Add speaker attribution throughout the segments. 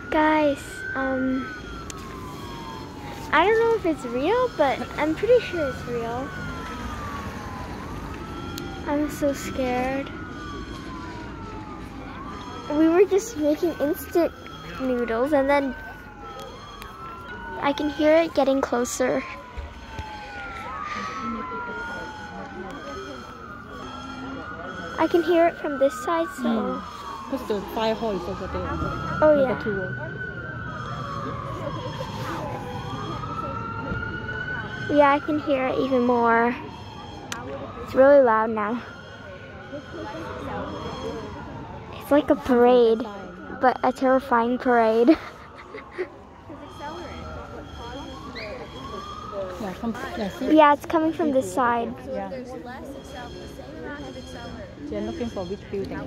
Speaker 1: Guys, I don't know if it's real, but I'm pretty sure it's real. I'm so scared. We were just making instant noodles and then I can hear it getting closer. I can hear it from this side, so...
Speaker 2: Because the fire hall is over there.
Speaker 1: Oh yeah. Yeah, I can hear it even more. It's really loud now. It's like a parade, but a terrifying parade. Yeah, it's coming from this side.
Speaker 2: Yeah. They're looking for which building.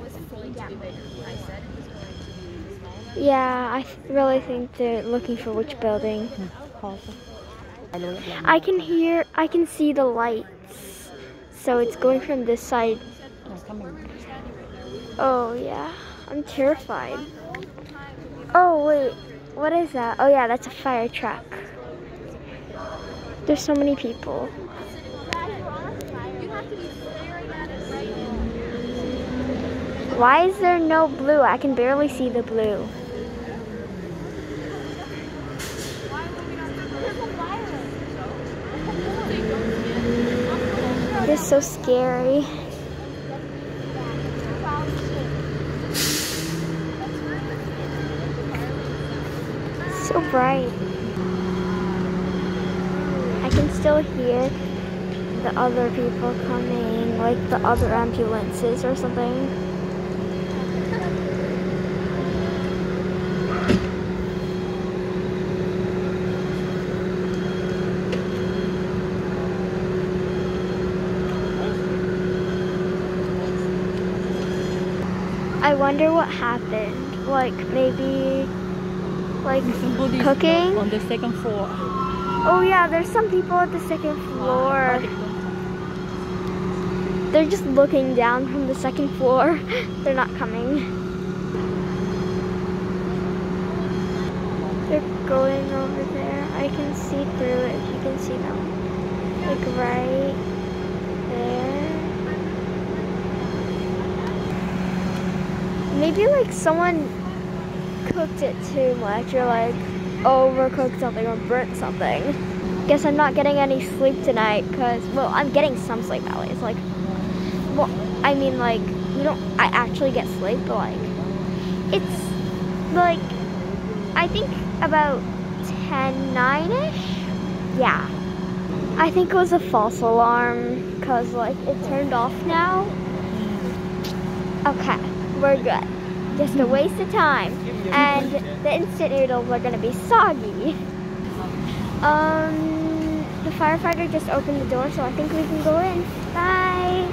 Speaker 1: Yeah, I really think they're looking for which building. I can see the lights. So it's going from this side. Oh yeah, I'm terrified. Oh wait, what is that? Oh yeah, that's a fire truck. There's so many people. Why is there no blue? I can barely see the blue. This is so scary. So bright. I can still hear the other people coming, like the other ambulances or something. I wonder what happened. Like maybe like
Speaker 2: Somebody's
Speaker 1: cooking
Speaker 2: on the second floor.
Speaker 1: Oh yeah, there's some people at the second floor. They're just looking down from the second floor. They're not coming. They're going over there. I can see through it. You can see them. Like right there. Maybe like someone cooked it too much or like overcooked something or burnt something. Guess I'm not getting any sleep tonight because, well, I'm getting some sleep at least. Like, well, I mean, like, I actually get sleep, but like, it's like, I think about 9-ish. Yeah. I think it was a false alarm because like it turned off now. Okay, we're good. Just a waste of time. And the instant noodles are gonna be soggy. The firefighter just opened the door, so I think we can go in. Bye.